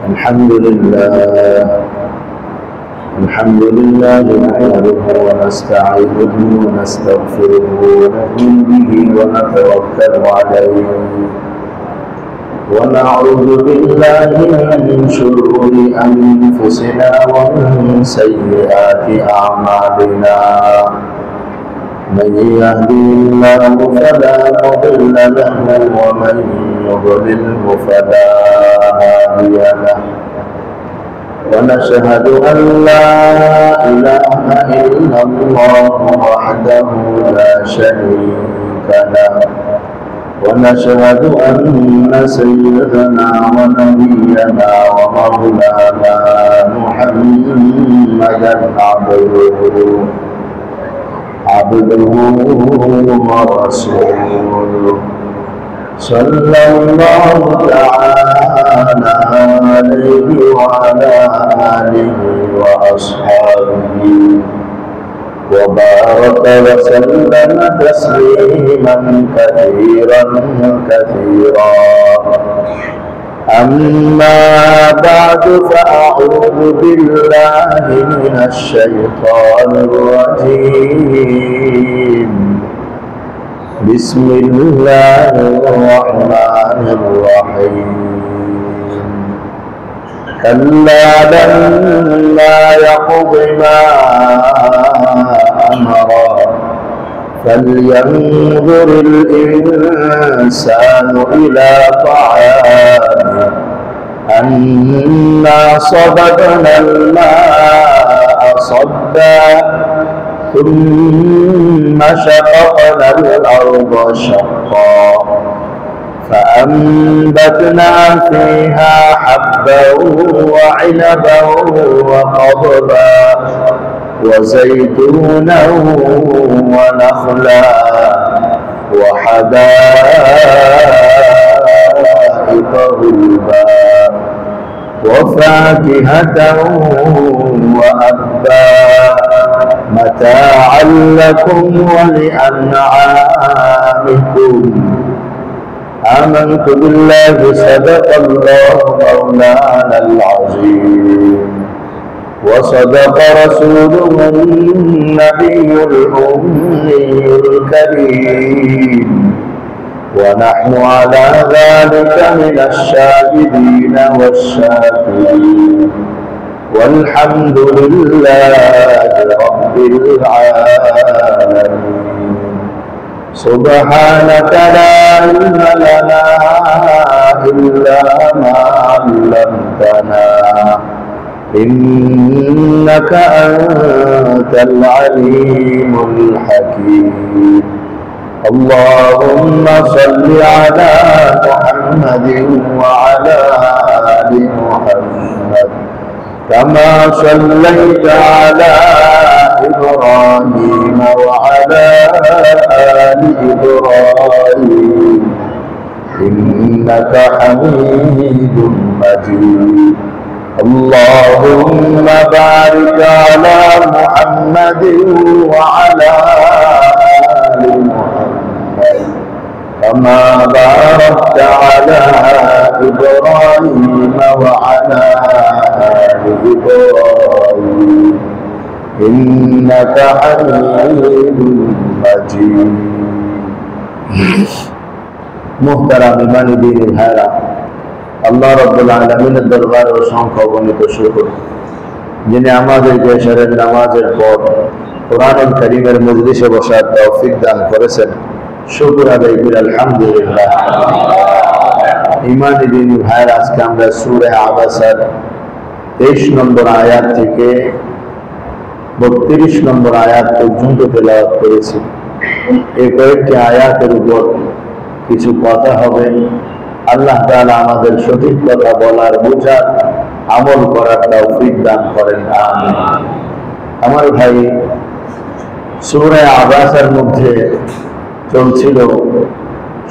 الحمد لله نحمده ونستعينه ونستغفره ونؤمن به ونتوكل عليه ونعوذ بالله من شرور أنفسنا ومن سيئات أعمالنا من يهدي الله فلا مضل له ومن يضلله فلا هادي له ونشهد أن لا إله إلا الله وحده لا شريك له ونشهد أن سيدنا ونبينا ومولانا محمدا عبده ورسوله صلى الله تعالى عليه وعلى آله وأصحابه وبارك وسلم تسليما كثيرا أما بعد فأعوذ بالله من الشيطان الرجيم بسم الله الرحمن الرحيم كلا لما يقض ما أمره فلينظر الإنسان إلى طعامه أنا صببنا الماء صبا ثم شققنا الأرض شقا فأنبتنا فيها حبا وعنبا وقضبا وزيتونا ونخلا وحدائق غلبا وفاكهة وأبا متاعا لكم ولأنعامكم آمنت بالله صدق الله مولانا العظيم وصدق رسوله النبي الأمي الكريم ونحن على ذلك من الشاهدين والشاكرين والحمد لله رب العالمين سبحانك لا علم لنا إلا ما علمتنا إنك أنت العليم الحكيم اللهم صل على محمد وعلى آل محمد كما صليت على إبراهيم وعلى آل إبراهيم إنك حميد مجيد اللهم بارك على محمد وعلى آل محمد كما باركت على إبراهيم وعلى آل إبراهيم إنك حميد مجيد محترم إيمان دين الهارى আল্লাহ রাব্বুল আলামিনের দরবারে অসংখ্য অগণিত শুকর যিনি আমাদেরকে এশারের নামাজের পর কোরআনুল কারীমের মজলিসে বসার তৌফিক দান করেছেন। শুকর আদায় করি আলহামদুলিল্লাহ। ঈমানি দ্বীনি ভাইয়ের, আজকে আমরা সূরা আবাসার 23 নম্বর আয়াত থেকে 32 নম্বর আয়াত পর্যন্ত তেলাওয়াত করেছি। এই কয়েকটি আয়াতের উপর কিছু কথা হবে। আল্লাহ তাআলা আমাদের সঠিক কথা বলার, বোঝার, আমল করার তৌফিক দান করেন, আমিন। আমার ভাই, সূরা আবাসার মধ্যে চলছিল,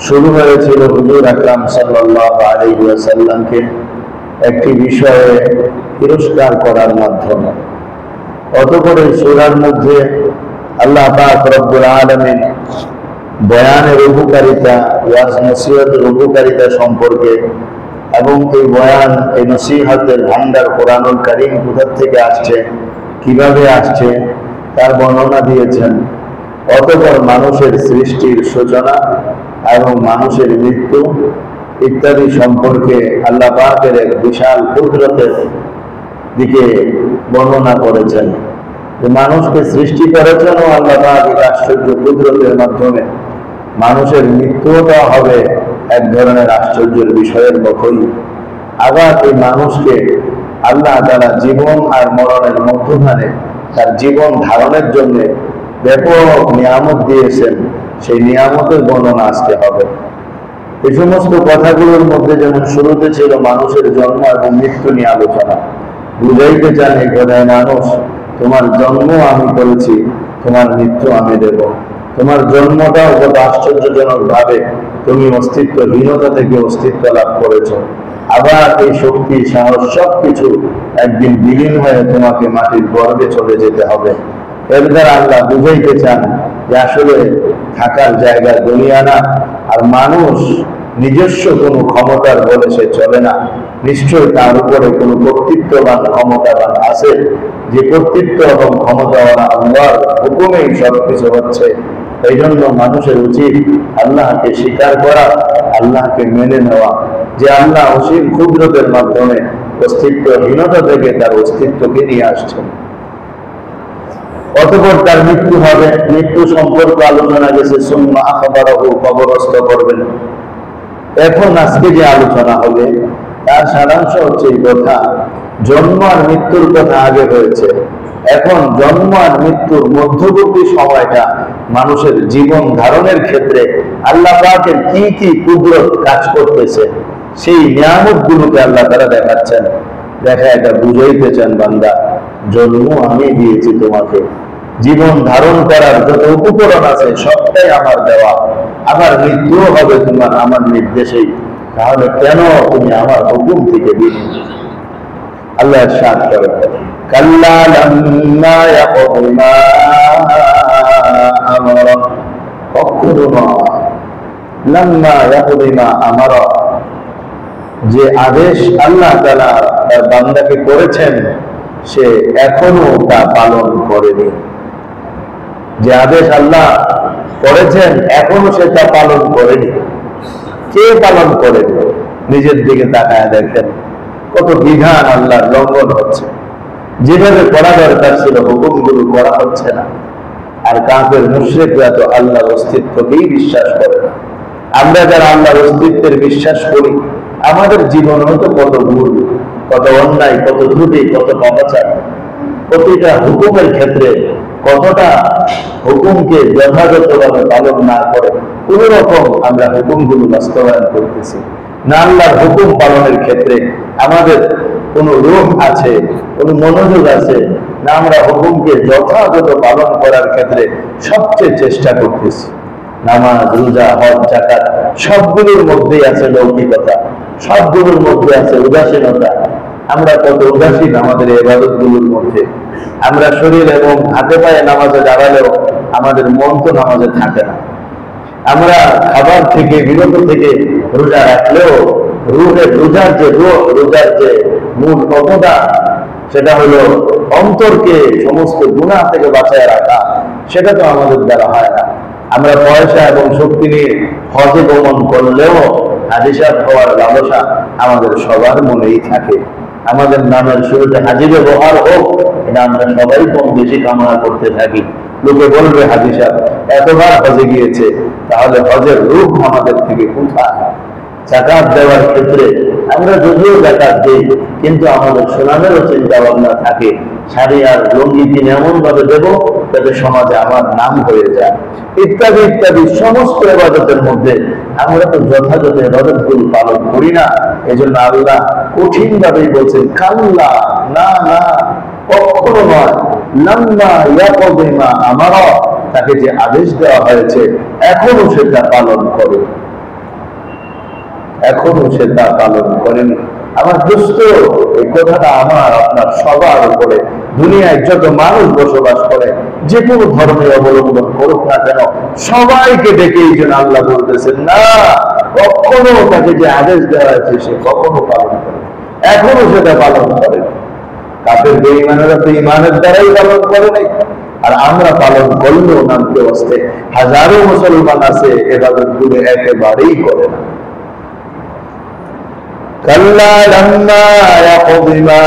শুরু হয়েছিল হুজুর আকরাম সাল্লাল্লাহু আলাইহি ওয়াসাল্লামকে একটি বিষয়ে পুরস্কার করার মাধ্যমে। অতঃপর সূরার মধ্যে আল্লাহ পাক রব্বুল আলামিন বয়ানের উপকারিতা, ওয়াজ নসিহতের উপকারিতা সম্পর্কে এবং এই বয়ান, এই নসিহতের ভান্ডার কোরআনুল কারীম কোথা থেকে আসছে, কিভাবে আসছে তার বর্ণনা দিয়েছেন। অতঃপর মানুষের সৃষ্টির সূচনা এবং মানুষের মৃত্যু ইত্যাদি সম্পর্কে আল্লাহ পাকের এক বিশাল কুদরতের দিকে বর্ণনা করেছেন। মানুষকে সৃষ্টি করেছেন ও আল্লাহ পাক এক আশ্চর্য কুদরতের মাধ্যমে। মানুষের মৃত্যুটা হবে এক ধরনের আশ্চর্যের বিষয়ের মতোই। আবার এই মানুষকে আল্লাহ তাআলা জীবন আর মরণের মধ্যখানে তার জীবন ধারণের জন্য ব্যাপক নিয়ামত দিয়েছেন, সেই নিয়ামতের বর্ণনা আসতে হবে। এই সমস্ত কথাগুলোর মধ্যে যেমন শুরুতে ছিল মানুষের জন্ম এবং মৃত্যু নিয়ে আলোচনা। বুঝাইতে চান এই কথায়, মানুষ তোমার জন্ম আমি করেছি, তোমার মৃত্যু আমি দেব। তোমার জন্মটাও কত আশ্চর্যজনক ভাবে তুমি অস্তিত্বহীনতা থেকে অস্তিত্ব লাভ করেছ। আবার এই শক্তি, সাহস সবকিছু একদিন বিলীন হয়ে তোমাকে মাটির গর্ভে চলে যেতে হবে। এর দ্বারা আল্লাহ বুঝাইতে চান যে আসলে থাকার জায়গা দুনিয়া না, আর মানুষ নিজস্ব কোনো ক্ষমতার বলে সে চলে না। নিশ্চয় তার উপরে কোনো কর্তৃত্ববান ক্ষমতাবান আছে, যে কর্তৃত্ব এবং ক্ষমতাওয়ালা আল্লাহর হুকুমেই সবকিছু হচ্ছে। এই জন্য মানুষের উচিত আল্লাহকে স্বীকার করা, আল্লাহকে মেনে নেওয়া, যে আল্লাহ অসীম কুদরতের মাধ্যমে অস্তিত্বহীনতা থেকে তার অস্তিত্বকে নিয়ে আসছেন। অতঃপর তার মৃত্যু হবে। মৃত্যু সম্পর্কে আলোচনা গেছে, সুম্মা আখবারাহু, কবরস্থ করবেন। এখন আজকে যে আলোচনা হবে তার সারাংশ হচ্ছে এই কথা, জন্ম আর মৃত্যুর কথা আগে হয়েছে, এখন জন্ম আর মৃত্যুর মধ্যবর্তী সময়টা মানুষের জীবন ধারণের ক্ষেত্রে আল্লাহ পাকের কি কি কুদরত কাজ করতেছে, সেই নিয়ামত গুলোকে আল্লাহ তারা দেখাচ্ছেন। দেখা এটা বুঝাইতেছেন, বান্দা জন্ম আমি দিয়েছি তোমাকে, জীবন ধারণ করার যত উপকরণ আছে সবটাই আমার দেওয়া, আমার মৃত্যুও হবে তোমার আমার নির্দেশেই। তাহলে কেন তুমি আমার হুকুম থেকে বিরত? আল্লাহ ইরশাদ করেন, কাল্লা লাম্মা ইয়াকদি মা আমারা, কখনো নয়, লাম্মা ইয়াকদি মা আমারা, যে আদেশ আল্লাহ তাআলা তার বান্দাকে করেছেন সে এখনো তা পালন করেনি। যে আদেশ আল্লাহ করেছেন এখনো সে তা পালন করেনি। কে পালন করেনি? নিজের দিকে তাকায় দেখেন কত বিধান আল্লাহর লঙ্ঘন হচ্ছে। যেভাবে করা দরকার ছিল হুকুমগুলো করা হচ্ছে না। আর কাফের মুশরিকরা তো আল্লাহর অস্তিত্বকেই বিশ্বাস করে না। আমরা যারা আল্লাহর অস্তিত্বের বিশ্বাস করি, আমাদের জীবনেও তো কত ভুল, কত অন্যায়, কত ত্রুটি, কত পাপাচার। প্রতিটা হুকুমের ক্ষেত্রে কতটা হুকুমকে যথাযথভাবে পালন না করে কোন রকম আমরা হুকুমগুলো বাস্তবায়ন করতেছি না। আল্লাহর হুকুম পালনের ক্ষেত্রে আমাদের কোনো রূহ আছে, কোনো মনোযোগ আছে না, আমরা হুকুমকে যথাযথ পালন করার ক্ষেত্রে সবচেয়ে চেষ্টা করতেছি। নামাজ, রোজা, হজ, যাকাত সবগুলোর মধ্যেই আছে লৌকিকতা, সবগুলোর মধ্যে আছে উদাসীনতা। আমরা কত উদাসীন আমাদের ইবাদত গুলোর মধ্যে। আমরা শরীর এবং হাতে পায়ে নামাজে দাঁড়ালেও আমাদের মন তো নামাজে থাকে না। আমরা খাবার থেকে বিরত থেকে রোজা রাখলেও রোজার যে মূল কতটা, সেটা হলো অন্তরকে সমস্ত গুনাহ থেকে বাঁচায় রাখা, সেটা তো আমাদের দ্বারা হয় না। আমরা পয়সা এবং শক্তি নিয়ে হজে গমন করলেও হাজিসাব হওয়ার লালসা আমাদের সবার মনেই থাকে। আমাদের নামের শুরুতে হাজি ব্যবহার হোক, এটা আমরা সবাই কম বেশি কামনা করতে থাকি। লোকে বলবে হাজি সাহেব এতবার হজে গিয়েছে, তাহলে হজের রূপ আমাদের থেকে কোথায়? যাকাত দেওয়ার ক্ষেত্রে আমরা যদিও যাকাত দিই, কিন্তু আমাদের সুনামেরও চিন্তা ভাবনা থাকে, শাড়ি আর লুঙ্গি কিনে এমন ভাবে দেবো যাতে সমাজে আমার নাম হয়ে যায়, ইত্যাদি ইত্যাদি। সমস্ত ইবাদতের মধ্যে আমরা তো যথাযথ ইবাদতগুলো পালন করি না। এই জন্য আল্লাহ কঠিন ভাবেই বলছেন, কাল্লা, না না, কখনো নয়, লাম্মা ইয়াকদি মা আমারা, তাকে যে আদেশ দেওয়া হয়েছে এখনো সেটা পালন করে, এখনো সেটা পালন করেনি। আমার দোস্ত, এই কথাটা আমার আপনার সবার উপরে, দুনিয়ায় যত মানুষ বসবাস করে যে কোনো ধর্মে অবলম্বন করুক না কেন, সবাইকে ডেকে এই জন্য আল্লাহ বলতেছেন না, কখনো তাকে যে আদেশ দেওয়া হয়েছে সে কখনো পালন করে, এখনো সেটা পালন করে। কাফের বেঈমানেরা তো ইমানের দ্বারাই পালন করে নাই, আর আমরা পালন করলেও নামতে বসতে হাজারো মুসলমান আছে এবাদত গুলো একেবারেই করে না। كلا لما يقض ما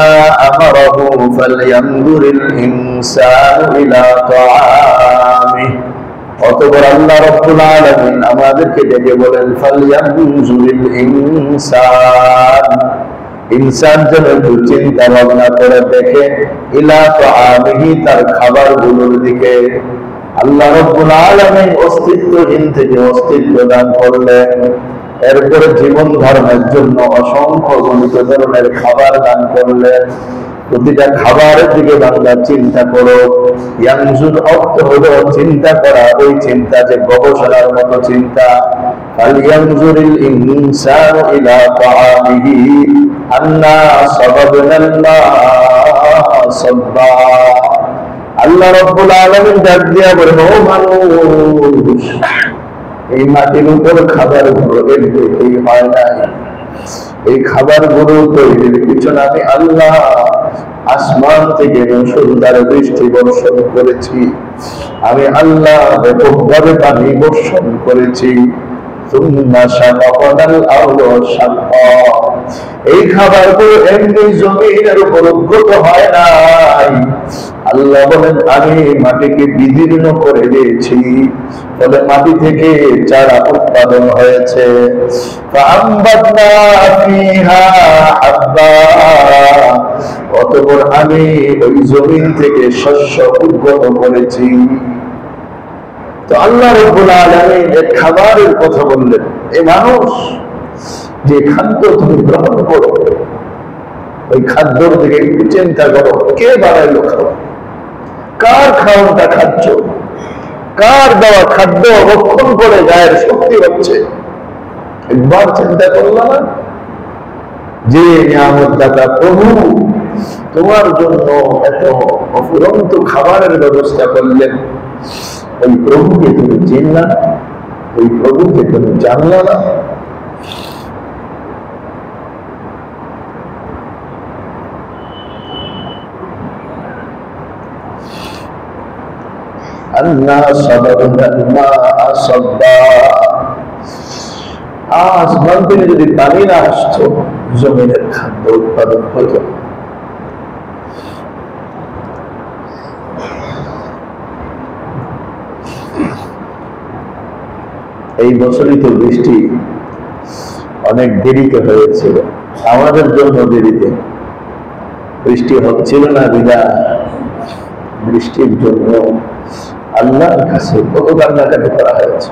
أمره فلينظر الإنسان إلى طعامه। অতঃপর আল্লাহ রাব্বুল আলামিন আমাদেরকে ডেকে বলেন ফালইয়ানজুরিল ইনসান, ইনসান যেন একটু চিন্তা ভাবনা করে দেখে ইলা তাআমিহি, তার খাবারগুলোর দিকে। আল্লাহ রাব্বুল আলামিন অস্তিত্বহীন থেকে অস্তিত্ব দান করলেন, এরপরে জীবন ধারণের জন্য অসংখ্য গণিত ধরনের খাবার দান করলেন। প্রতিটা খাবারের দিকে বাংলা চিন্তা করো। ইয়ানজুর অর্থ হলো চিন্তা করা, ওই চিন্তা যে গবেষণার মতো চিন্তা। ফালইয়ানজুরিল ইনসানু ইলা তাআমিহি আন্না সাবাবনাল মা'a সাব্বা। আল্লাহ রাব্বুল আলামিন ডাক দিয়া বলেন, ও মানুষ, এই মাটির উপর খাবার গুলো দেখতেই হয় নাই, এই খাবার গুলো তৈরির পিছনে আমি আল্লাহ আসমান থেকে মুষলধারে বৃষ্টি বর্ষণ করেছি, আমি আল্লাহ ব্যাপকভাবে পানি বর্ষণ করেছি। এই খাবারগুলো এমনি জমিনের উপর উদ্গত হয় নাই, আল্লাহ বলেন আমি মাটিকে বিদীর্ণ করে দিয়েছি, ফলে মাটি থেকে চারা উৎপাদন হয়েছে। অতঃপর আমি ওই জমিন থেকে শস্য উদ্গত করেছি। তো আল্লাহ রাব্বুল আলামিন এক খাবারের কথা বললেন, এ মানুষ, যে খাদ্য তুমি গ্রহণ করো ওই খাদ্যর দিকে একটু চিন্তা করো, কে বানাইলো খাবার, কার খাওয়াটা খাচ্ছ, কার দেওয়া খাদ্য রক্ষণ করে গায়ের শক্তি হচ্ছে, একবার চিন্তা করলাম না? যে নিয়ামত দাতা প্রভু তোমার জন্য এত অফুরন্ত খাবারের ব্যবস্থা করলেন, ওই প্রভুকে তুমি চিনলা, ওই প্রভুকে তুমি জানলা না? আসমান থেকে যদি পানি না আসতো, জমিনের খাদ্য উৎপাদন হতো। এই বছরই তো বৃষ্টি অনেক দেরিতে হয়েছিল, আমাদের জন্য দেরিতে। বৃষ্টি হচ্ছিল না বিদায়, বৃষ্টির জন্য আল্লাহর কাছে কত কান্নাকাটি করা হয়েছে।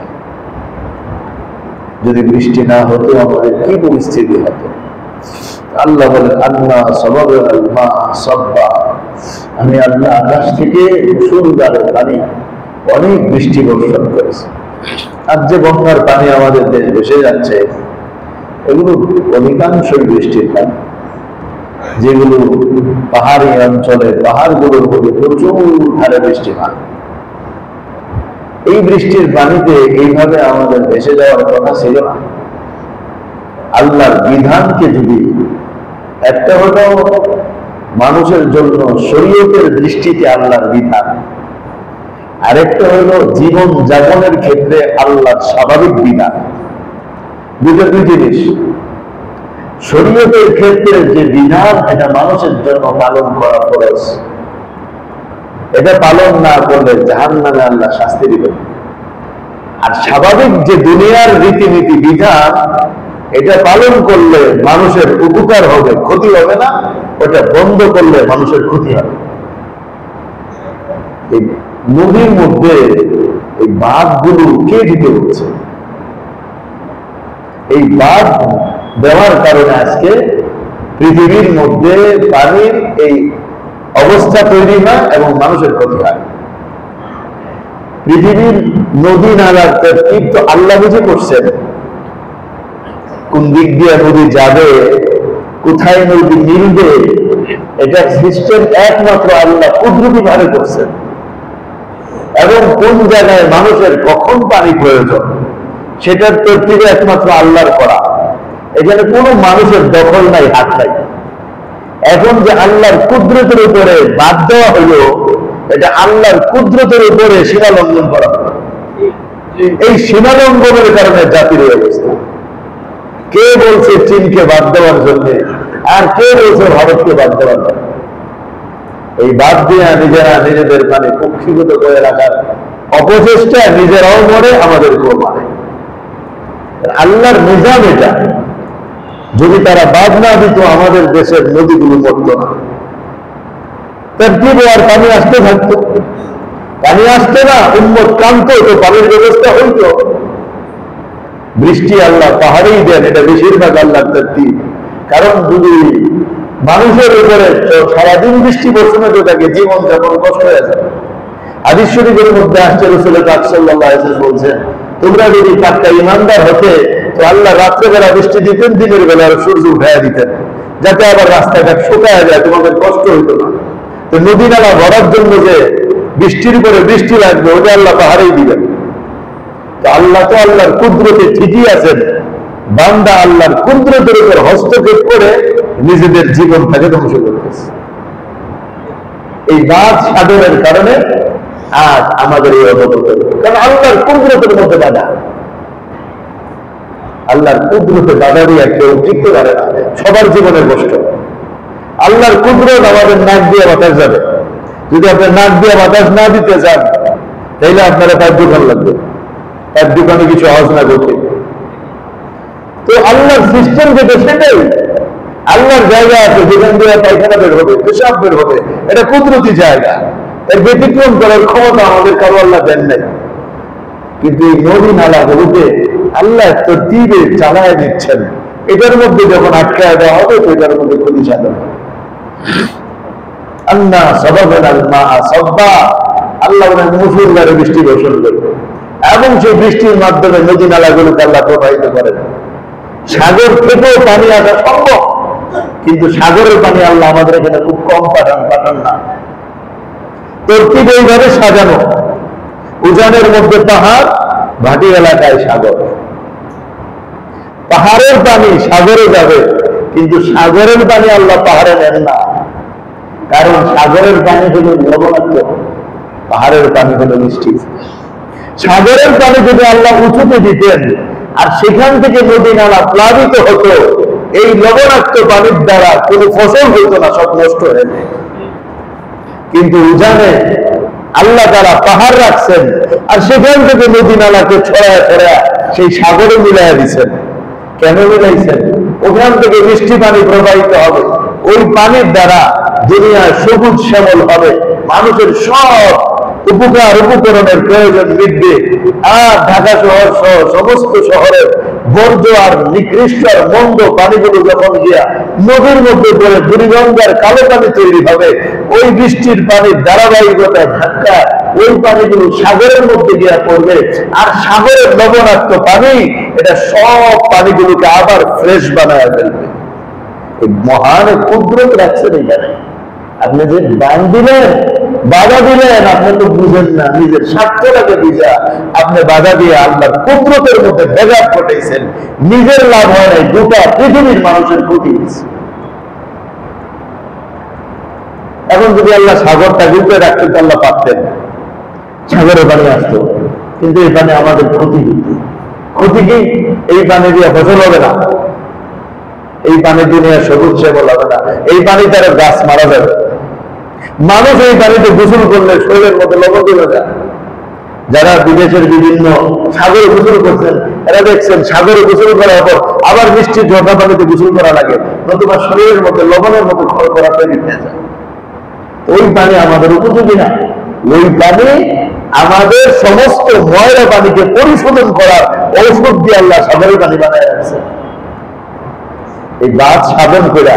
যদি বৃষ্টি না হতো আমাদের কি পরিস্থিতি হতো? আল্লাহ বলেন আল্লাহ সাবাবাল মা'a সাব্বা, আমি আল্লাহ আকাশ থেকে মুষলধারে পানি, অনেক বৃষ্টি বর্ষণ করেছি। আর যে বন্যার পানি আমাদের দেশ ভেসে যাচ্ছে, এগুলো অধিকাংশই বৃষ্টির পানি, যেগুলো পাহাড়ি অঞ্চলে পাহাড়গুলোর মধ্যে প্রচুর হারে বৃষ্টি হয়। এই বৃষ্টির পানিতে এইভাবে আমাদের ভেসে যাওয়ার কথা ছিল না। আল্লাহর বিধানকে যদি, একটা হলো মানুষের জন্য শরীয়তের দৃষ্টিতে আল্লাহর বিধান, আরেকটা হলো জীবন যাপনের ক্ষেত্রে আল্লাহর স্বাভাবিক বিধান, দুটো দুই জিনিস। শরীয়তের ক্ষেত্রে যে বিধান, এটা মানুষের জন্য পালন করা ফরজ, এটা পালন না করলে জাহান্নামে আল্লাহ শাস্তি দিবেন। আর স্বাভাবিক যে দুনিয়ার রীতিনীতি বিধান, এটা পালন করলে মানুষের উপকার হবে, ক্ষতি হবে না। ওটা বন্ধ করলে মানুষের ক্ষতি হবে। এই নদীর মধ্যে এই বাঁধগুলো কে দিতে হচ্ছে? এই বাঁধ দেওয়ার কারণে আজকে পৃথিবীর মধ্যে পানির এই অবস্থা তৈরি হয় এবং মানুষের ক্ষতি হয়। পৃথিবীর নদী নালার তরতিব তো আল্লাহ বুঝে করছেন, কোন দিক দিয়ে নদী যাবে, কোথায় নদী মিলবে, এটা সিস্টেম একমাত্র আল্লাহ কুদরতি ভাবে করছেন। এবং কোন জায়গায় মানুষের কখন পানি প্রয়োজন সেটার তরতিবে একমাত্র আল্লাহর করা। এখানে কোনো মানুষের দখল নাই, হাত নাই। এখন যে আল্লাহর কুদরতের উপরে বাদ দেওয়া হলো, এটা আল্লাহর কুদরতের উপরে সীমা লঙ্ঘন করা হলো। এই সীমা লঙ্ঘনের কারণে জাতির এই অবস্থা। কে বলছে চীনকে বাদ দেওয়ার জন্য, আর কে বলছে ভারতকে বাদ দেওয়ার জন্য? এই বাদ দিয়া নিজেরা নিজেদের মানে কক্ষিগত করে রাখার অপচেষ্টা নিজেরাও মরে, আমাদেরকেও মানে। আল্লাহর নিজাম এটা। যদি তারা বাদ না দিত আমাদের দেশের নদীগুলো মরত না, তার কি আর পানি আসতে থাকতো। পানি আসতে না, উম্মত কান্ত, তো পানির ব্যবস্থা হইতো। বৃষ্টি আল্লাহ পাহাড়েই দেন, এটা বেশিরভাগ আল্লাহর তরতিব। কারণ যদি মানুষের উপরে সারাদিন বৃষ্টি বর্ষণে তো থাকে, জীবন যাপন কষ্ট হয়ে যাবে। হাদিস শরীফের মধ্যে আসছে, রাসূল পাক সাল্লাল্লাহু আলাইহি ওয়াসাল্লাম বলছেন, তোমরা যদি পাক্কা ইমানদার হতে তো আল্লাহ রাত্রেবেলা বৃষ্টি দিতেন, দিনের বেলা সূর্য উঠাইয়া দিতেন, যাতে আবার রাস্তাঘাট শুকায় যায়, তোমাদের কষ্ট হইতো না। তো নদী নালা ভরার জন্য যে বৃষ্টির উপরে বৃষ্টি লাগবে, ওটা আল্লাহ পাহাড়েই দিবেন। তো আল্লাহ তো আল্লাহর কুদরতে ঠিকই আছেন, বান্দা আল্লাহর কুদরতের উপর হস্তক্ষেপ করে নিজেদের জীবনটাকে ধ্বংস করতেছে। এই বাদ সাধনের কারণে আজ আমাদের এই অবস্থা। কারণ আল্লাহর কুদরতের মধ্যে বাধা, আল্লাহর কুদরতে বাধা দিয়ে কেউ টিকতে পারে না। সবার জীবনের কষ্ট। আল্লাহর কুদরত আমাদের নাক দিয়ে বাতাস যাবে। যদি আপনি নাক দিয়ে বাতাস না দিতে চান, তাইলে আপনারা তার দোকান লাগবে, তার দোকানে কিছু আওয়াজ না করতে। তো আল্লাহর সিস্টেম যেটা সেটাই। আল্লাহর জায়গা আছে যেখান দিয়ে পায়খানা বের হবে, পেশাব বের হবে, এটা কুদরতি জায়গা। এর ব্যতিক্রম করার ক্ষমতা আমাদের কারো আল্লাহ দেন নাই। কিন্তু এই নদী নালাগুলোকে আল্লাহ তরতিবে চালায় দিচ্ছেন। এটার মধ্যে যখন আটকায় দেওয়া হবে, তো এটার মধ্যে ক্ষতি সাধন হবে। আল্লাহ মুসুলধারে বৃষ্টি বর্ষণ করবে, এবং সেই বৃষ্টির মাধ্যমে নদী নালাগুলোকে আল্লাহ প্রবাহিত করেন। সাগর থেকেও পানি আসা সম্ভব, কিন্তু সাগরের পানি আল্লাহ আমাদের এখানে খুব কম পাঠান না। তরতিব এইভাবে সাজানো, উজানের মধ্যে পাহাড়, ভাটি এলাকায় সাগর। পাহাড়ের পানি সাগরে যাবে, কিন্তু সাগরের পানি আল্লাহ পাহাড়ে নেন না। কারণ সাগরের পানি হলো লবণাক্ত, পাহাড়ের পানি হলো মিষ্টি। সাগরের পানি যদি আল্লাহ উঁচুতে দিতেন আর সেখান থেকে নদী নালা প্লাবিত হতো, এই লবণাক্ত পানির দ্বারা কোনো ফসল হইতো না, সব নষ্ট হয়ে যায়। কিন্তু উজানে আল্লাহ তারা পাহাড় রাখছেন, আর সেখান থেকে নদী নালাকে ছড়ায় ছড়ায় সেই সাগরে মিলাইয়া দিচ্ছেন। কেন মিলাইছেন? ওখান থেকে বৃষ্টি পানি প্রবাহিত হবে, ওই পানির দ্বারা দুনিয়ার সবুজ শ্যামল হবে, মানুষের সব উপকার উপকরণের প্রয়োজন মিটবে। আর ঢাকা শহর সহ সমস্ত শহরের বর্জ্য আর নিকৃষ্ট আর মন্দ পানিগুলো যখন গিয়া নদীর মধ্যে পড়ে বুড়িগঙ্গার কালো পানি তৈরি হবে, ওই বৃষ্টির পানির ধারাবাহিকতা ধাক্কা ওই পানিগুলো সাগরের মধ্যে গিয়া পড়বে। আর সাগরের লবণাক্ত পানি এটা সব পানিগুলোকে আবার ফ্রেশ বানায় ফেলবে। এই মহান কুদরত রাখছেন এখানে। আপনি যে দান দিলেন, বাধা দিলেন, আপনি তো বুঝেন না, নিজের স্বার্থটাকে বুঝা আপনি বাধা দিয়ে আল্লাহর কুদরতের মধ্যে ব্যাঘাত ঘটাইছেন। নিজের লাভ হয় নাই, গোটা পৃথিবীর মানুষের ক্ষতি হয়েছে। এখন যদি আল্লাহ সাগরটা গুপে রাখতেন, তো আল্লাহ পারতেন, সাগরে পানি আসতো। কিন্তু এই পানি আমাদের ক্ষতি হতো। ক্ষতি কি? এই পানি দিয়ে ফসল হবে না, এই পানি দিয়ে সবুজ শ্যামল হবে না, এই পানি তারা গাছ মারা যাবে। মানুষ এই পানিতে গোসল করলে শরীরের মধ্যে লবণ চলে যায়। যারা বিদেশের বিভিন্ন সাগরে গোসল করছেন, এরা দেখছেন সাগরে গোসল করার পর আবার মিষ্টি ঝর্ণা পানিতে গোসল করা লাগে, নতুবা শরীরের মধ্যে লবণের মতো খড়খড়া তৈরি হয়ে যায়। ওই পানি আমাদের উপযোগী না। ওই পানি আমাদের সমস্ত ময়লা পানিকে পরিশোধন করার ঔষধ দিয়ে আল্লাহ সাগরের পানি বানায় রাখছে। এই বাদ সাধন করে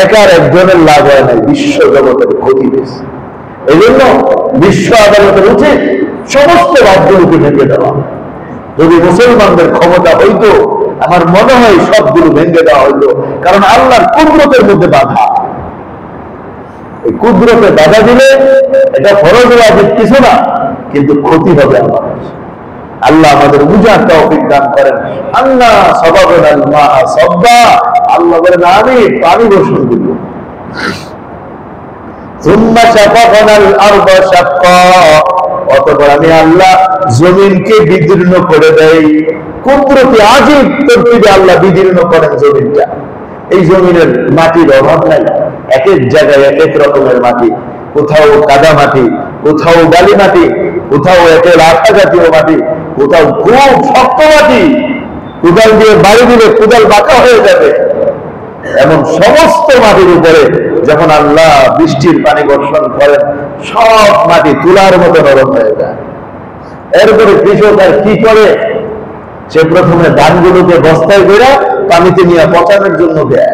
একার একজনের লাভ হয় নাই, বিশ্ব জগতের ক্ষতি হয়েছে। এই জন্য বিশ্ব আদালতের উচিত সমস্ত বাদগুলোকে ভেঙে দেওয়া। যদি মুসলমানদের ক্ষমতা হইতো, আমার মনে হয় সবগুলো ভেঙে দেওয়া হইতো। কারণ আল্লাহর কুদরতের মধ্যে বাধা। এই কুদরতে বাধা দিলে এটা ফরজ ওয়াজিব কিছু না, কিন্তু ক্ষতি হবে আমার। আল্লাহ আমাদের বুঝার তৌফিক দান করেন। আল্লাহ সাবাবাল মাআ সাব্বা, আল্লাহ বলেন আমি পানি বর্ষণ দিব। সুম্মা শাকাকানাল আরদা শাক্কা, অতঃপর আমি আল্লাহ জমিনকে বিদীর্ণ করে দেই। কুদরতি আজীব তরতিবে আল্লাহ বিদীর্ণ করেন জমিনটা। এই জমিনের মাটির অভাব নাই, এক এক জায়গায় এক এক রকমের মাটি, কোথাও কাদা মাটি, কোথাও বালি মাটি, কোথাও একের আঠা জাতীয় মাটি, কোথাও খুব শক্ত মাটি, কোদাল দিয়ে বাড়ি দিলে কোদাল বাঁকা হয়ে যাবে। এমন সমস্ত মাটির উপরে যখন আল্লাহ বৃষ্টির পানি বর্ষণ করেন, সব মাটি তুলার মতো নরম হয়ে যায়। এরপরে কৃষক আর কি করে, সে প্রথমে ধানগুলোকে বস্তায় করে পানিতে নিয়ে পচানোর জন্য দেয়।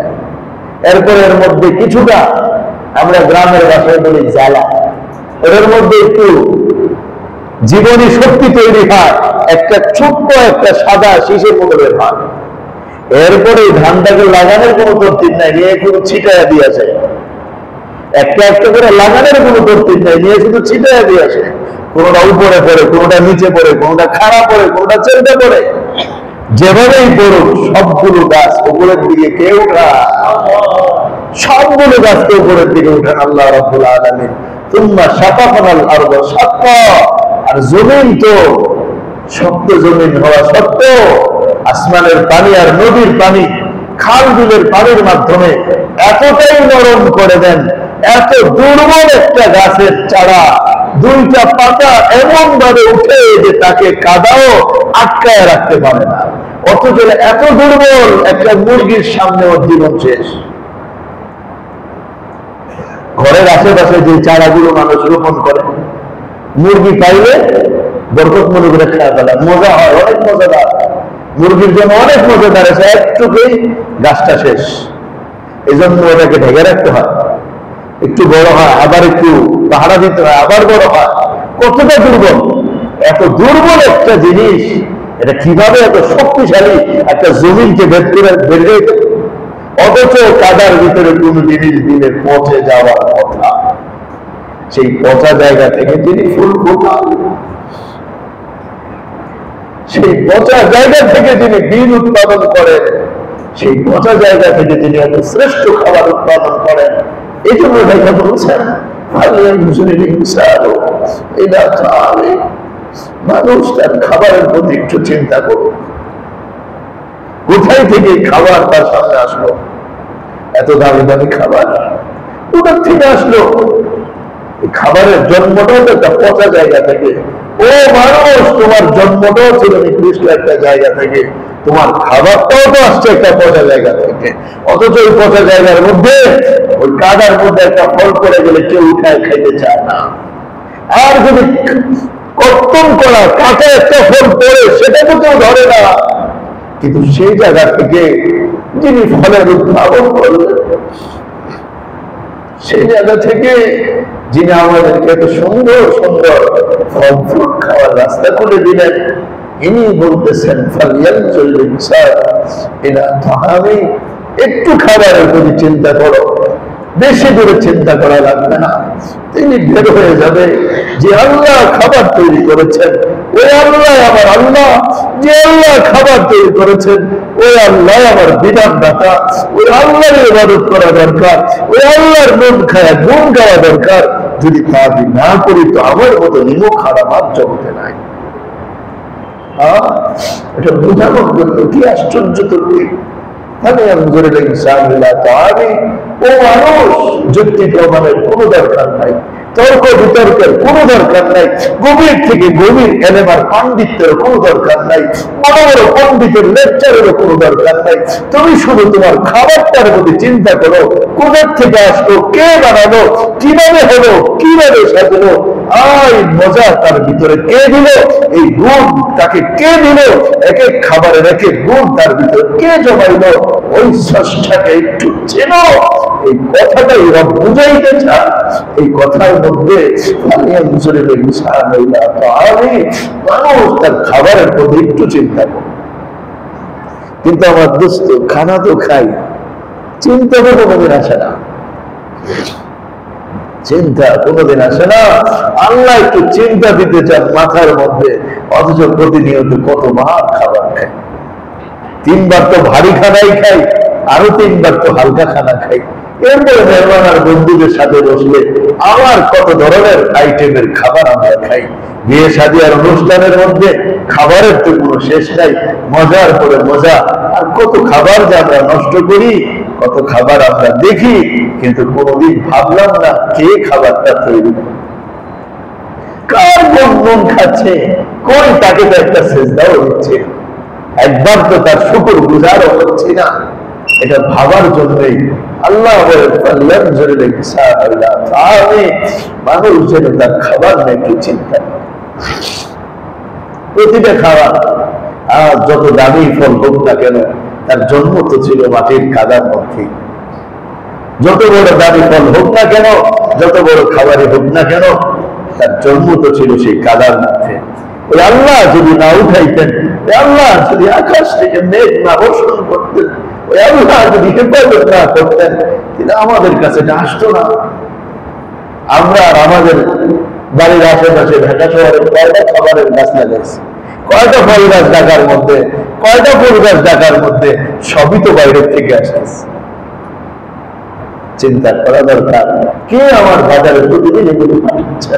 এরপরে এর মধ্যে কিছুটা, আমরা গ্রামের ভাষায় বলি জ্বালা, এর মধ্যে একটু জীবনী শক্তি তৈরি হয়, একটা ছোট্ট একটা সাদা শীষের মতো বের হয়। এরপরে ধানটাকে লাগানোর কোনো তরতিব নাই, নিয়ে শুধু ছিটাইয়া দিয়েছে। একটা একটা করে লাগানোর কোনো তরতিব নাই, নিয়ে শুধু ছিটাইয়া দিয়েছে। কোনোটা উপরে পড়ে, কোনোটা নিচে পড়ে, কোনোটা খাড়া পড়ে, কোনোটা চেলতে পড়ে। যেভাবেই পড়ুক সবগুলো গাছ উপরের দিকে কে উঠান? সবগুলো গাছকে উপরের দিকে উঠান আল্লাহ রাব্বুল আলামিন। সুম্মা শাকাকানাল আরদা শাক্কা, আর জমিন তো শক্ত জমিন হওয়া সত্ত্বেও আসমানের পানি আর নদীর পানি, খাল বিলের পানির মাধ্যমে এতটাই নরম করে দেন, এত দুর্বল একটা গাছের চারা দুইটা পাতা এমন ভাবে উঠে যে তাকে কাদাও আটকায় রাখতে পারে না। অথচ এত দুর্বল একটা মুরগির সামনে ওর জীবন শেষ। ঘরের আশেপাশে যে চারাগুলো মানুষ রোপণ করে, মুরগি পাইলে বরকত মনে করে খাওয়া ফেলা, মজা হয়, অনেক মজাদার, মুরগির জন্য অনেক মজাদার আছে। একটুকুই গাছটা শেষ, এই জন্য ওটাকে ঢেকে রাখতে হয়। একটু বড় হয়, আবার একটু পাহারা দিতে হয়, আবার বড় হয়। কতটা দুর্বল, এত দুর্বল একটা জিনিস, এটা কিভাবে এত শক্তিশালী একটা জমিনকে ভেদ করে বেরিয়ে, অথচ কাদার ভিতরে কোন জিনিস দিলে পচে যাওয়ার কথা। সেই পচা জায়গা থেকে যিনি ফুল ফোটান, সেই পচা জায়গা থেকে যিনি বীজ উৎপাদন করেন, সেই পচা জায়গা থেকে যিনি এত শ্রেষ্ঠ খাবার উৎপাদন করেন, এই জন্য দেখা বলছেন মানুষ তার খাবারের প্রতি একটু চিন্তা করুক। কোথায় থেকে খাবার তার সামনে আসলো? এত দামি দামি খাবার কোথা থেকে আসলো? খাবারের জন্মটাও একটা পচা জায়গা থেকে। ও মানুষ, তোমার জন্মটাও ছিল নিকৃষ্ট একটা জায়গা থেকে, তোমার খাবারটাও তো আসছে একটা পচা জায়গা থেকে। অথচ ওই পচা জায়গার মধ্যে, ওই কাদার মধ্যে একটা ফল পড়ে গেলে কেউ উঠায় খাইতে চায় না। আর যদি কর্তন করা কাঁচা একটা ফল পড়ে, সেটা তো কেউ ধরে না। কিন্তু সেই জায়গা থেকে যিনি ফলের উদ্ভাবন করলেন, সেই জায়গা থেকে যিনি আমাদেরকে এত সুন্দর সুন্দর ফল ফ্রুট খাওয়ার রাস্তা করে দিলেন, ইনি বলতেছেন একটু খাবারের প্রতি চিন্তা করো, বেশি করে চিন্তা করা লাগবে না। তিনি বের হয়ে যাবে যে আল্লাহ খাবার তৈরি করেছেন, ওই আল্লাহ আমার আল্লাহ, যে আল্লাহ খাবার তৈরি করেছেন ওই আল্লাহ আমার বিধানদাতা, ওই আল্লাহর ইবাদত করা দরকার, ওই আল্লাহর মন খায়া গুণ গাওয়া দরকার। যদি তা না করি তো আমার মতো নিমক খারাপ আর জগতে নাই। এটা বোঝানোর জন্য কি আশ্চর্য তৈরি। ও মানুষ, যুক্তি প্রমাণের কোনো দরকার নাই, তর্ক বিতর্কের কোনো দরকার নাই, গভীর থেকে গভীর এলেমার পাণ্ডিত্যের কোনো দরকার নাই, বড় বড় পণ্ডিতের লেকচারেরও কোনো দরকার নাই। তুমি শুধু তোমার খাবারটার প্রতি চিন্তা করো, কোথার থেকে আসলো, কে বানালো, কিভাবে হলো, কিভাবে সাজলো, আই মজা তার ভিতরে কে দিল, এই গুণ তাকে কে দিল, এক এক খাবারের এক এক গুণ তার ভিতরে কে জমাইলো, ওই স্রষ্টাকে একটু চেনো। এই কথাটাই ওরা বুঝাইতে চান। এই কথার মধ্যে মানুষ তার খাবারের প্রতি একটু চিন্তা করে। কিন্তু আমার দোস্ত খানা তো খাই, চিন্তা তো কোনোদিন আসে না। চিন্তা কোনোদিন আসে না। আল্লাহ একটু চিন্তা দিতে চান মাথার মধ্যে, অথচ প্রতিনিয়ত কতবার খাবার খায়। 3 বার তো ভারী খানাই খাই, আরো 3 বার তো হালকা খানা খাই। এরপরে মেহমান আর বন্ধুদের সাথে বসলে আবার কত ধরনের আইটেমের খাবার আমরা খাই। বিয়ে শাদী আর অনুষ্ঠানের মধ্যে খাবারের তো কোনো শেষ নাই, মজার পরে মজা। আর কত খাবার যে আমরা নষ্ট করি, কত খাবার আমরা দেখি, কিন্তু কোনোদিন ভাবলাম না কে খাবারটা তৈরি করে, কার মন খাচ্ছে, কই তাকে তো একটা সেজদাও হচ্ছে, একবার তো তার শুকর গুজারও হচ্ছে না। এটা ভাবার জন্যই আল্লাহ মানুষ যেন তার খাবার নিয়ে একটু চিন্তা করে। প্রতিটা খাবার আর যত দামি ফল হোক না কেন, তার জন্ম তো ছিল মাটির কাদার মধ্যে। যত বড় দামি ফল হোক না কেন, যত বড় খাবারই হোক না কেন, তার জন্ম তো ছিল সেই কাদার মধ্যে। ওই আল্লাহ যদি না উঠাইতেন, ওই আল্লাহ যদি আকাশ থেকে মেঘ না বর্ষণ করতেন, ওই আল্লাহ যদি হেফাজত না করতেন, কিন্তু আমাদের কাছে এটা আসতো না। আমরা আর আমাদের বাড়ির আশেপাশে ঢাকা শহরে কয়টা খাবারের গাছ লাগাইছি, কয়টা ফল গাছ ঢাকার মধ্যে, কয়টা ফুল গাছ ঢাকার মধ্যে, সবই তো বাইরের থেকে আসতেছে। চিন্তা করা দরকার, কে আমার বাজারে প্রতিদিন এগুলো পাঠাচ্ছে?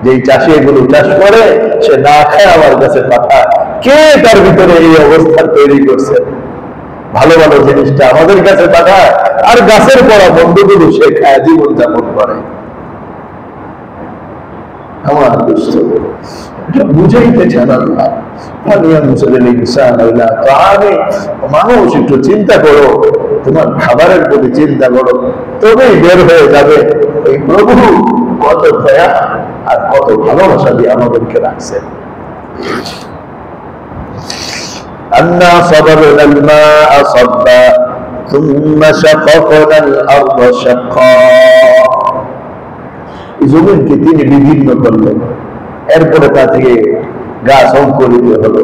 যে চাষি এগুলো চাষ করে, সে না খায় আমার কাছে পাঠায়। কে তার ভিতরে এই অবস্থা তৈরি করছে? ভালো ভালো জিনিসটা আমাদের কাছে পাঠায়, আর গাছের পড়া বন্ধুগুলো সে খায়, জীবন যাপন করে। আমার দুষ্ট বুঝাইতে চান আল্লাহ, মানুষ একটু চিন্তা করো, তোমার খাবারের প্রতি চিন্তা করো, তবেই বের হয়ে যাবে এই প্রভু কত দয়া আর কত ভালোবাসা দিয়ে আমাদেরকে রাখছেন। أنا صببنا الماء صبا ثم شققنا الأرض شقا। জমিনকে তিনি বিভিন্ন করলেন, এরপরে তা থেকে গাছ অঙ্কুরিত হলো।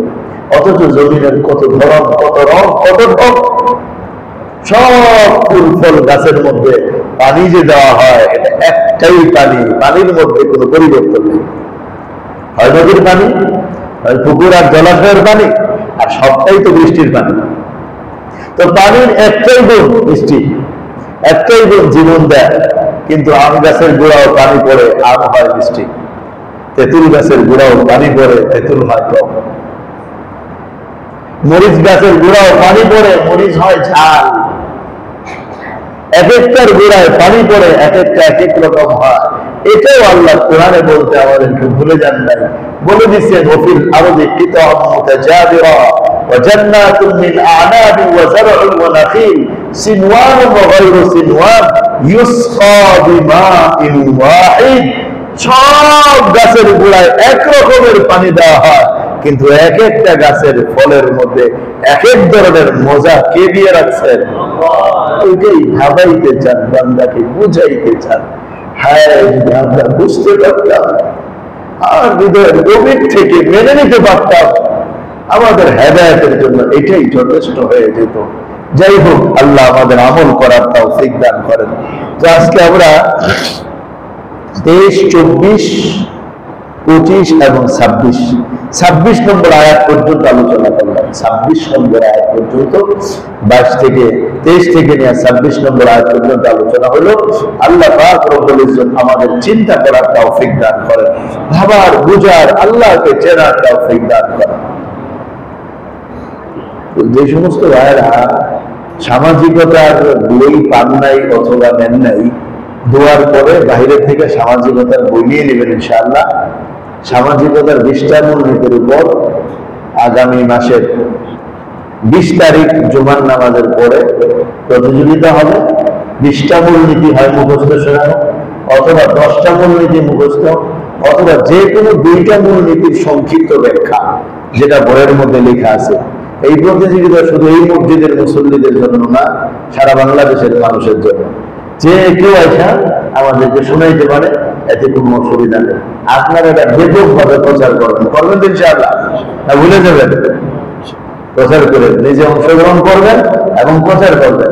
অথচ জমিনের কত ধরন, কত রং, কত ঢং। সব ফুল ফল গাছের মধ্যে পানি যে দেওয়া হয়, এটা একটাই পানি, পানির মধ্যে কোনো পরিবর্তন নেই। হয় নদীর পানি, হয় পুকুর আর জলাশয়ের পানি, আর সবটাই তো বৃষ্টির পানি। তো পানির একটাই গুণ বৃষ্টি, একটাই গুণ জীবন দেয়। কিন্তু আম গাছের গোড়াও পানি পড়ে, আম হয় বৃষ্টি। তেঁতুল গাছের গোড়াও পানি পড়ে, তেঁতুল হয় টক। মরিচ গাছের গোড়াও পানি পড়ে, মরিচ হয় ঝাল। এক একটার গোড়ায় পানি পড়ে, এক একটা এক এক রকম হয়। এটাও আল্লাহ কোরআনে বলতে আমাদেরকে ভুলে যান নাই, বলে দিচ্ছেন ওফিল আরদি কিতাবুন মুতাজাবিরা ওয়া জান্নাতুন মিন আ'নাবি ওয়া যার'উন ওয়া নাখীল সিনওয়ান ওয়া গায়রু সিনওয়ান ইউসকা বিমাইন ওয়াহিদ। সব গাছের গোড়ায় এক রকমের পানি দেওয়া হয়, কিন্তু এক একটা গাছের ফলের মধ্যে এক এক ধরনের মজা কে দিয়ে রাখছেন? ওইটাই ভাবাইতে চান, বান্দাকে বুঝাইতে চান। হ্যাঁ, যদি আমরা বুঝতে পারতাম আর হৃদয়ের গভীর থেকে মেনে নিতে পারতাম, আমাদের হেদায়েতের জন্য এটাই যথেষ্ট হয়ে যেত। যাই হোক, আল্লাহ আমাদের আমল করার তৌফিক দান করেন। তো আজকে আমরা 23, 24, 25 এবং 26 নম্বর আয়াত পর্যন্ত আলোচনা করলাম। 26 নম্বর আয়াত পর্যন্ত, 23 থেকে নিয়ে 26 নম্বর আয়াত পর্যন্ত আলোচনা হলো। আল্লাহ পাক রব্বুল ইজ্জত আমাদের চিন্তা করার তৌফিক দান করেন, ভাবার বুঝার, আল্লাহকে চেনার তৌফিক দান করেন। যে সমস্ত ভাইয়েরা সামাজিকতার বই পান নাই অথবা নেন নাই, দোয়ার পরে বাইরের থেকে সামাজিকতার বই নিয়ে নেবেন ইনশাআল্লাহ। সামাজিকতার 20টা মূলনীতির উপর আগামী মাসের 20 তারিখ জুমার নামাজের পরে প্রতিযোগিতা হবে। 20টা মূলনীতি হয় মুখস্থ শোনানো, অথবা 10টা মূলনীতি মুখস্থ, অথবা যে কোনো 2টা মূলনীতির সংক্ষিপ্ত ব্যাখ্যা, যেটা বইয়ের মধ্যে লেখা আছে। এই প্রতিযোগিতা শুধু এই মসজিদের মুসল্লিদের জন্য না, সারা বাংলাদেশের মানুষের জন্য। যে কেউ আইসা আমাদেরকে শোনাইতে পারে, এতে কোনো অসুবিধা নেই। আপনারা এটা ব্যাপকভাবে প্রচার করবেন ইনশাআল্লাহ, না ভুলে যাবেন। প্রচার করে নিজে অংশগ্রহণ করবেন এবং প্রচার করবেন।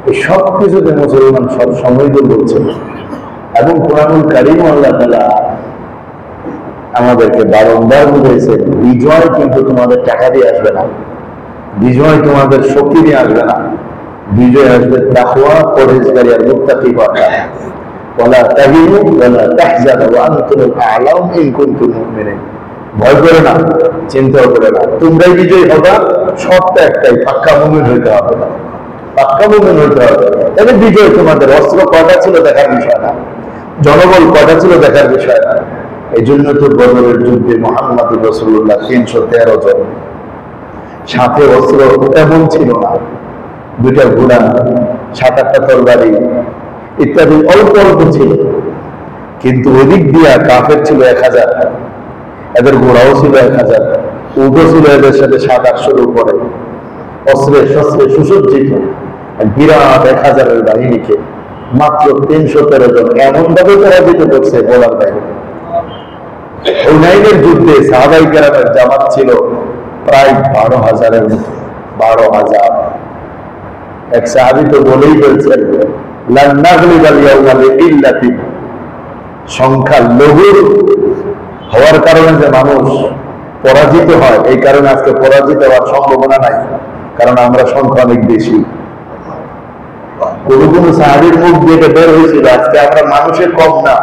এই সব কিছুতে মুসলমান সব সময় বলছে। এবং কোরআনুল কারীম আল্লাহ তাআলা আমাদেরকে বারংবার বুঝাইছে, বিজয় কিন্তু তোমাদের টাকা দিয়ে আসবে না, বিজয় তোমাদের শক্তি দিয়ে আসবে না, বিজয় আসবে তাকওয়া, পরহেজগারি আর মুত্তাকি হওয়া। ওয়ালা তাহিনু ওয়ালা তাহজানু ওয়া আনতুমুল আ'লাউন ইন কুনতুম মুমিনিন। ভয় করে না, চিন্তাও করে না, তোমরাই বিজয়ী হবা। শর্ত একটাই, পাক্কা মুমিন হইতে হবে, পাক্কা মুমিন হইতে হবে। তাহলে বিজয় তোমাদের। অস্ত্র কয়টা ছিল দেখার বিষয় না, জনবল কয়টা ছিল দেখার বিষয় না। এই জন্য তো বদরের যুদ্ধে মুহাম্মদ রাসূলুল্লাহ 313 জন, সাথে অস্ত্র তেমন ছিল না, 2টা ঘোড়া, 7-8টা তরবারি ইত্যাদি অল্প অল্প ছিল। কিন্তু ওদিক দিয়া কাফের ছিল 1000, এদের ঘোড়াও ছিল 1000, উটও ছিল এদের সাথে 700-800-র উপরে, অস্ত্রে শস্ত্রে সুসজ্জিত বিরাট 1000-এর বাহিনীকে মাত্র 313 জন এমন ভাবে পরাজিত করছে বলার বাইরে। হুনাইনের যুদ্ধে সাহাবায়ে কেরামের জামাত ছিল প্রায় 12,000-এর মতো, 12,000। এক সাহাবী তো বলেই বলছেন, লান নাগলিবাল ইয়াউমা লিকিল্লাতিন, সংখ্যা লঘু হওয়ার কারণে যে মানুষ পরাজিত হয়, এই কারণে আজকে পরাজিত হওয়ার সম্ভাবনা নাই, কারণ আমরা সংখ্যা অনেক বেশি। কোন কোন সাহাবীর মুখ দিয়ে বের হয়েছিল, আজকে আমরা মানুষের কম না,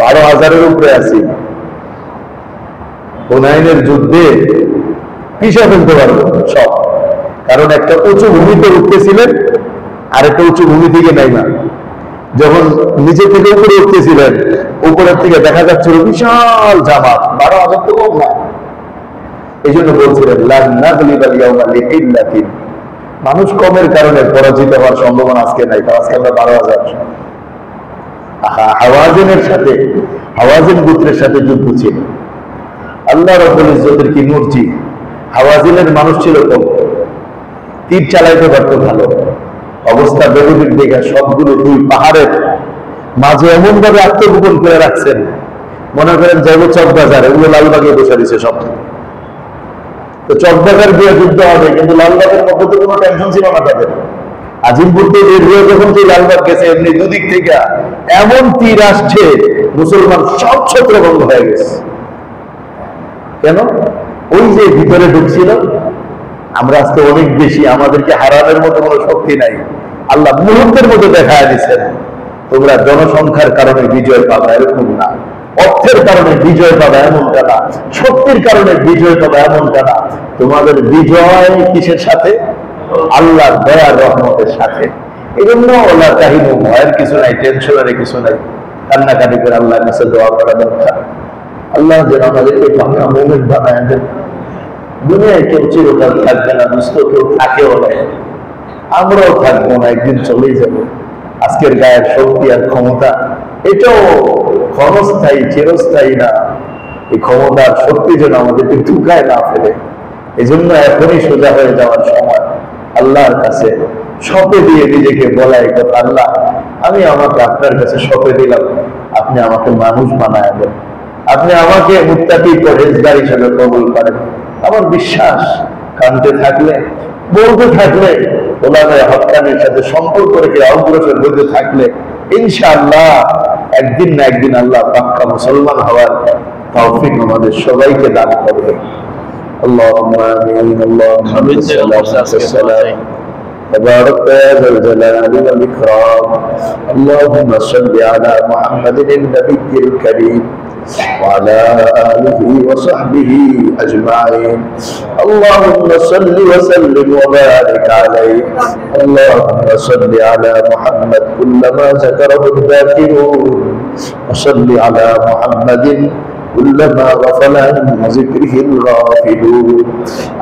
12,000-এর উপরে আছি। হুনাইনের যুদ্ধে পিছায় ফেলতে পারবো সব, কারণ একটা উঁচু ভূমিতে উঠতেছিলেন, আর একটা উঁচু ভূমি থেকে নাই না। যখন নিচে থেকে উপরে উঠতেছিলেন, উপরের থেকে দেখা যাচ্ছিল বিশাল জামাত, 12,000 তো কম না। এই জন্য বলছিলেন লান নাগলিবাল ইয়াউমা লিকিল্লাতিন, মানুষ কমের কারণে পরাজিত হওয়ার সম্ভাবনা আজকে নাই, কারণ আজকে আমরা 12,000। হাওয়াজিনের সাথে, হাওয়াজিন গোত্রের সাথে যুদ্ধ ছিল। আল্লাহ রাব্বুল ইজ্জতের কি মর্জি, হাওয়াজিনের মানুষ ছিল কম, তীর চালাইতে পারতো ভালো। অবস্থা বেদবিক দেখে সবগুলো 2 পাহাড়ের মাঝে এমন ভাবে আত্মগোপন করে রাখছেন, মনে করেন যাইব চকবাজার, এগুলো লালবাগে বসে দিছে সব। তো চকবাজার দিয়ে যুদ্ধ হবে, কিন্তু লালবাগের পক্ষে তো কোনো টেনশন ছিল না তাদের। আজিমপুর থেকে বের হয়ে যখন তুই লালবাগ গেছে, এমনি দুদিক থেকে এমন তীর আসছে, মুসলমান সব ছত্রভঙ্গ হয়ে গেছে। কেন? ওই যে ভিতরে ঢুকছিল। আমরা আজকে অনেক বেশি, আমাদেরকে হারানোর মতো কোনো শক্তি নাই। আল্লাহ মুহূর্তের মধ্যে দেখায় দিচ্ছেন, তোমরা জনসংখ্যার কারণে বিজয় পাবা এরকম না, অর্থের কারণে বিজয় পাবা এমনটা না, শক্তির কারণে বিজয় পাবা এমনটা না। তোমাদের বিজয় কিসের সাথে? আল্লাহর দয়ার রহমতের সাথে। এই জন্য ওলা কাহিনী, ভয়ের কিছু নাই, টেনশনের কিছু নাই, কান্নাকাটি করে আল্লাহর কাছে দোয়া করা দরকার। আল্লাহ যেন আমাদেরকে পাকা মুমিন বানায় দেন। দুনিয়ায় কেউ চিরকাল থাকবে না, দুস্থ কেউ থাকেও না, আমরাও থাকবো না, একদিন চলেই যাবো। আজকের গায়ের শক্তি আর ক্ষমতা এটাও ক্ষণস্থায়ী, চিরস্থায়ী না। এই ক্ষমতার শক্তি যেন আমাদেরকে ঢুকায় না ফেলে। এই জন্য এখনই সোজা হয়ে যাওয়ার সময়, আল্লাহর কাছে সঁপে দিয়ে নিজেকে বলাই কথা, আল্লাহ আমি আমাকে আপনার কাছে সঁপে দিলাম, আপনি আমাকে মানুষ বানায় দেন, আপনি আমাকে মুত্তাকি পরহেজগার হিসেবে কবুল করেন। আমার বিশ্বাস, কানতে থাকলে, বলতে থাকলে, ওলামায়ে হক্কানির সাথে সম্পর্ক রেখে অগ্রসর হতে থাকলে ইনশাআল্লাহ একদিন না একদিন আল্লাহ পাক্কা মুসলমান হওয়ার তৌফিক আমাদের সবাইকে দান করবে। আল্লাহুম্মা আমিন। আল্লাহুম্মা تبارك يا ذا الجلال والإكرام. اللهم صل على محمد النبي الكريم وعلى آله وصحبه أجمعين. اللهم صل وسلم وبارك عليه. اللهم صل على محمد كلما ذكره الذاكرون، وصل على محمد كلما غفل عن ذكره الغافلون.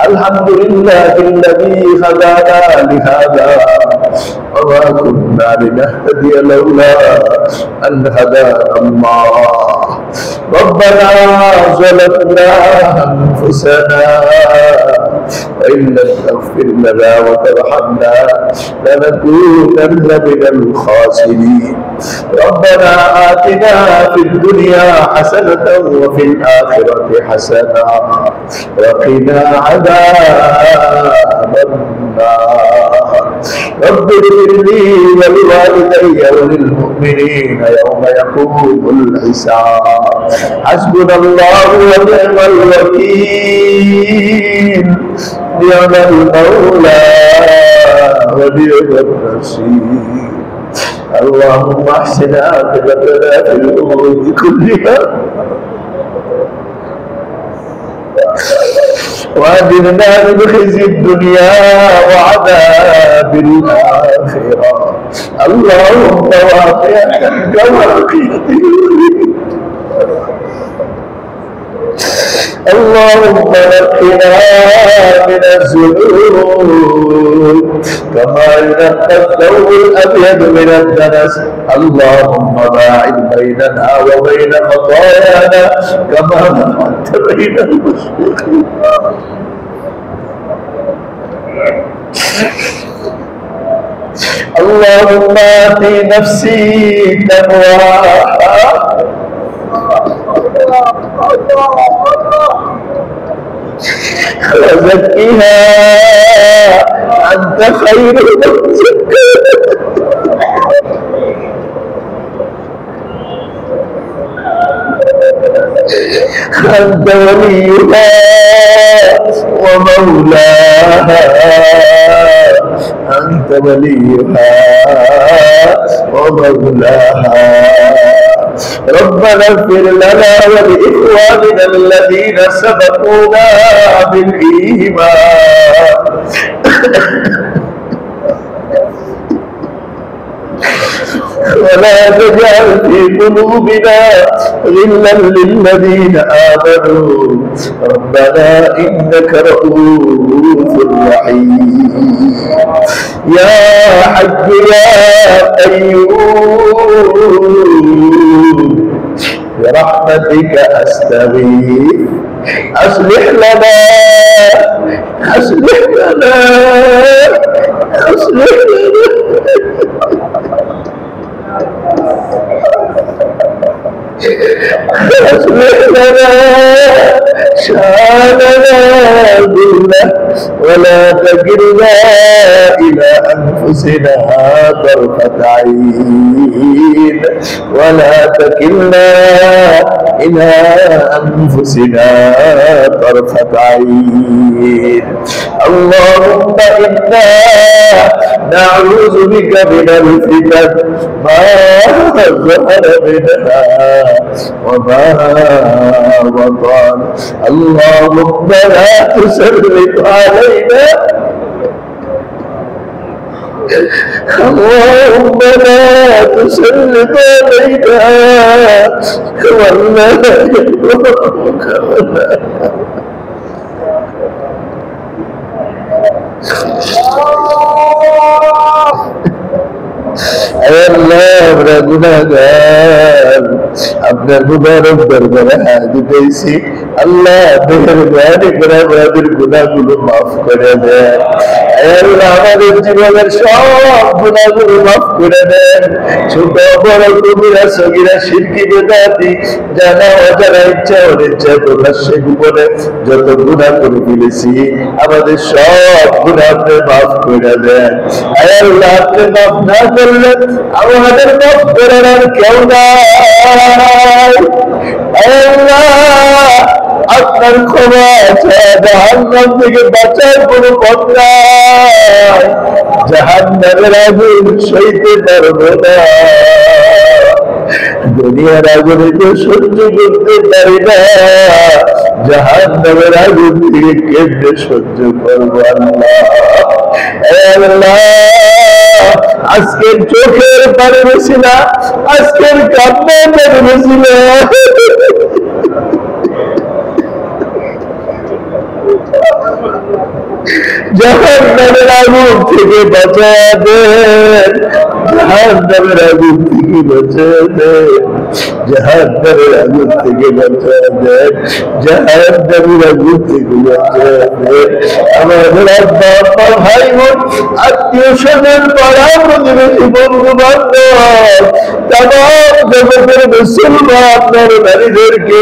الحمد لله الذي هدانا لهذا وما كنا لنهتدي لولا أن هدانا الله. ربنا ظلمنا أنفسنا وإن لم تغفر لنا وترحمنا لنكونن من الخاسرين ربنا آتنا في الدنيا حسنة وفي الآخرة حسنة وقنا عذاب النار رب اغفر لي ولوالدي وللمؤمنين يوم يقوم الحساب حسبنا الله ونعم الوكيل نعم المولى ونعم النصير اللهم احسن عاقبتنا في الامور كلها واجرنا من خزي الدنيا وعذاب الاخره اللهم واقعنا كواقعة اللهم نقنا من الذنوب كما ينقى الثوب الابيض من الدنس اللهم باعد بيننا وبين خطايانا كما باعدت بين المشرق اللهم آت نفسي تقواها وزكها أنت خير من زكاها أنت وليها ومولاها أنت وليها ومولاها ربنا اغفر لنا ولإخواننا الذين سبقونا بالإيمان ولا تجعل في قلوبنا غلا للذين آمنوا ربنا إنك رؤوف رحيم يا حي يا قيوم برحمتك أستغيث أصلح لنا أصلح لنا أصلح لنا أصلح لنا شأننا كله ولا تكلنا إلى أنفسنا طرفة عين ولا تكلنا إلى أنفسنا طرفة عين اللهم إنا نعوذ بك من الفتن ما ظهر منها وما بطن اللهم لا تسلط علينا اللهم لا تسلط علينا ولا يضرك ولا আমরা গুনাহগার আপনার মুবারক দরবারে হাত দিয়েছি আল্লাহ মেহেরবানি করে আমাদের গুনাহগুলো মাফ করে দেন আল্লাহ আমাদের জীবনের সব গুনাহগুলো মাফ করে দেন ছোট বড় কবিরা সগীরা শিরকি বেদাতি জানা অজানা ইচ্ছা অনিচ্ছা প্রকাশ্যে গোপনে যত গুনাহ করে ফেলেছি আমাদের সব গুনাহ আপনি মাফ করে দেন আল্লাহ আপনি মাফ না করলে আমাদের মাফ করার আর কেউ নাই আল্লাহ আপনার ক্ষমা জাহান্নাম থেকে বাঁচার কোনো পথ নাই জাহান্নামের আগুন সইতে পারবো না দুনিয়ার আগুনে তো সহ্য করতে পারি না জাহান্নামের আগুন থেকে কেমনে সহ্য করবো আল্লাহ আজকের চোখের পানি বেশি না আজকের কান্নার পানি বেশি না জাহান্নামের আগুন থেকে বাঁচায়া দেন, জাহান্নামের আগুন থেকে বাঁচায়া দেন, জাহান্নামের আগুন থেকে বাঁচায়া দেন, জাহান্নামের আগুন থেকে বাঁচায়া দেন। আমার আব্বা আম্মা ভাই বোন আত্মীয় স্বজন পাড়া প্রতিবেশী বন্ধু বান্ধব তামাম জগতের মুসলমান আপনার নারীদেরকে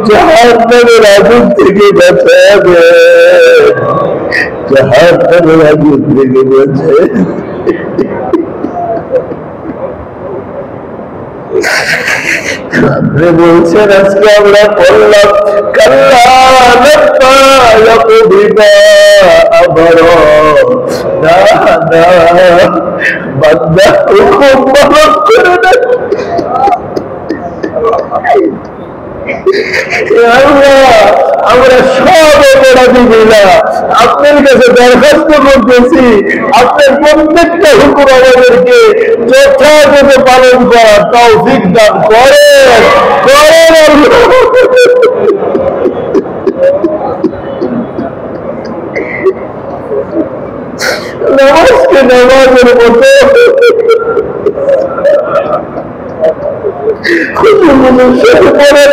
জাহান্নামের আগুন থেকে বাঁচায়া দেন, জাহান্নামের আগুন থেকে বাঁচায়া দেন। আপনি বলছেন আজকে আমরা পড়লাম কাল্লা লাম্মা ইয়াকদি মা আমরা, না না বান্দা হুকুম পালন করে না। আমরা সব অপরাধী মিলা আপনার কাছে দরখাস্ত করতেছি, আপনার প্রত্যেকটা হুকুম আমাদেরকে যথাযথ পালন করার তৌফিক দান করেন। নামাজকে নামাজের মতো খুশি মানুষের পড়ার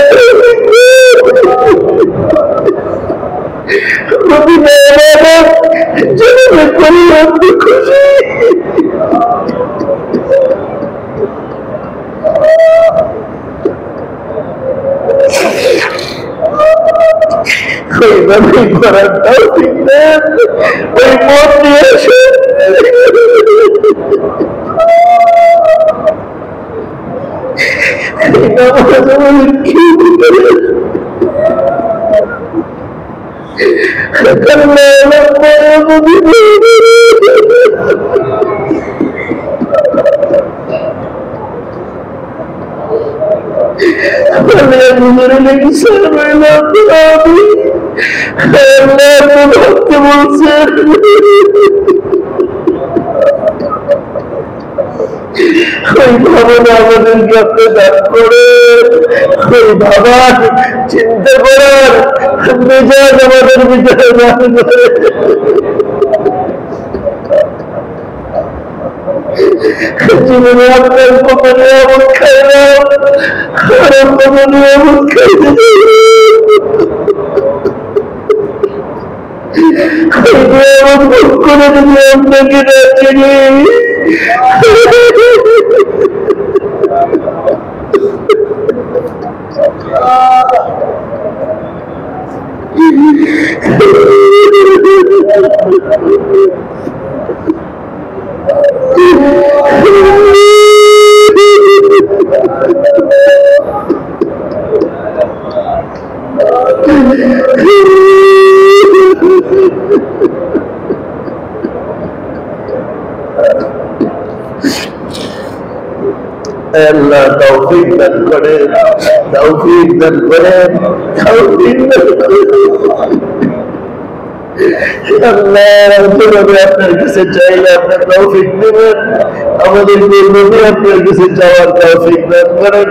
করি আপনি খুশি। ওইভাবে করাটাও ঠিক না, ওই মন নিয়ে এসে ওই ভাবনা আমাদেরকে আপনি দান করেন, ওই ভাবার চিন্তা করার মেজাজ আমাদের ভিতরে দান করেন। জীবনে আপনার কত নিয়ামত খাইলাম, আর কত নিয়ামত খাইতে নিয়ামত ভোগ করে যদি আপনাকে না চিনি, আল্লাহ তৌফিক দান করেন, তৌফিক দান করেন, তৌফিক দান করেন। আপনার কাছে চাইলে আপনার তৌফিক দেবেন, আমাদের আপনার কাছে চাওয়ার তৌফিক দান করেন।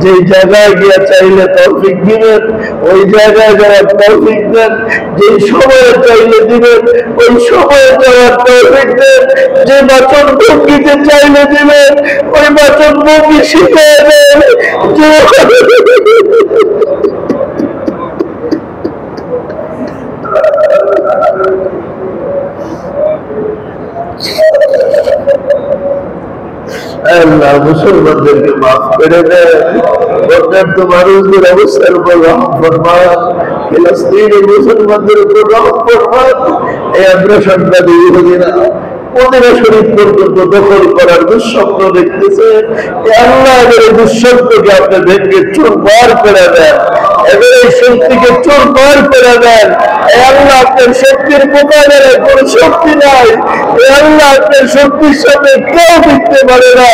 যে জায়গায় গিয়ে চাইলে তৌফিক দিবেন, ওই জায়গায় যাওয়ার তৌফিক দেন। যে সময়ে চাইলে দিবেন, ওই সময়ে যাওয়ার তৌফিক দেন। যে বাচন ভঙ্গিতে চাইলে দিবেন, ওই বাচন ভঙ্গি শিখিয়ে দেন। আল্লাহ মুসলমানদেরকে মাফ করে দেন, অত্যন্ত মানুষদের অবস্থার উপর রহম ফরমান, ফিলিস্তিনের মুসলমানদের উপর রহম ফরমান। এই আগ্রাসনবাদী ইহুদিরা মদিনা শরীফ পর্যন্ত দখল করার দুঃস্বপ্ন দেখতেছে। আল্লাহ এদের এই দুঃস্বপ্নকে আপনি ভেঙে চুরমার করে দেন, এদের এই শক্তিকে চুরমার করে দেন। আল্লাহ আপনার শক্তির মোকাবেলায় কোন শক্তি নাই। আল্লাহ আপনার শক্তির সাথে কেউ দিতে পারে না।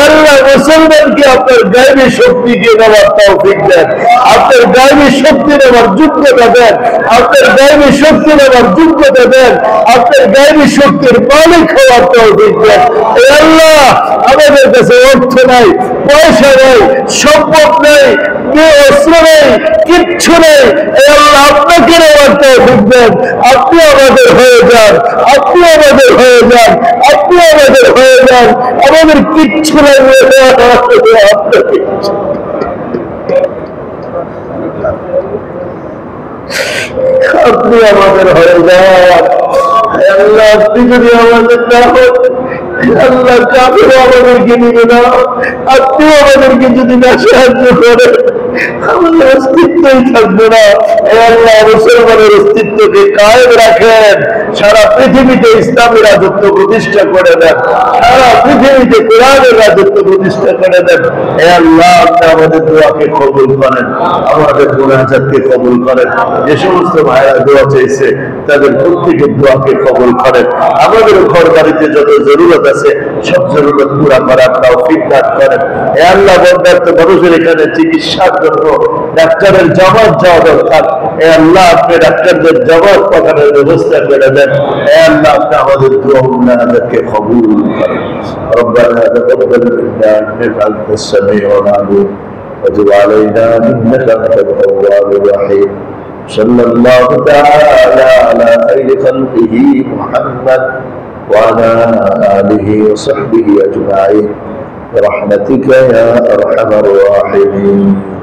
আল্লাহ মুসলমানকে আপনার গায়েবী শক্তিকে নেওয়ার তৌফিক দেন, আপনার গায়েবী শক্তি নেওয়ার যোগ্যতা দেন, আপনার গায়েবী শক্তি নেওয়ার যোগ্যতা দেন, আপনার গায়েবী শক্তির মালিক হওয়ার তৌফিক দেন। আল্লাহ আমাদের কাছে অর্থ নাই, পয়সা নেই, সম্পদ নেই, অস্ত্র নেই, কিচ্ছু নেই। আল্লাহ আপনাকে নেওয়ার তৌফিক দেন, আপনি চান, আমাদের কিচ্ছু লাগবে না। আপনি আমাদের হয়ে যান আল্লাহ। আপনি যদি আমাদের না হন আল্লাহ, কাফের আমাদেরকে নিবে না। আপনিও আমাদেরকে যদি না সাহায্য করেন আমাদের অস্তিত্বই থাকবে না। আল্লাহ, মুসলমানের অস্তিত্বকে কায়েম রাখেন, সারা পৃথিবীতে ইসলামী রাজত্ব প্রতিষ্ঠা করে দেন, সারা পৃথিবীতে কোরআনের রাজত্ব প্রতিষ্ঠা করে দেন। আল্লাহ, আপনি আমাদের দোয়াকে কবুল করেন, আমাদের মুনাজাতকে কবুল করেন। যে সমস্ত ভাইরা দোয়া চাইছে তাদের প্রত্যেকের দোয়াকে কবুল করেন। আমাদের ঘর বাড়িতে যত জরুরত আছে সব জরুরত পুরা করার তৌফিক দান করেন। আল্লাহ, বন্দার্থ মানুষের এখানে চিকিৎসার জন্য ডাক্তারের জবাব যাওয়া দরকার। আল্লাহ, আপনি ডাক্তারদের জবাব পাঠানোর ব্যবস্থা করে দেন। আল্লাহ, আপনি আমাদের দোয়া মুনাজাতকে কবুল করেন। ربنا تقبل منا انك انت السميع العليم وتب علينا انك انت التواب الرحيم. صلى الله تعالى على خير خلقه محمد وعلى آله وصحبه أجمعين برحمتك يا أرحم الراحمين.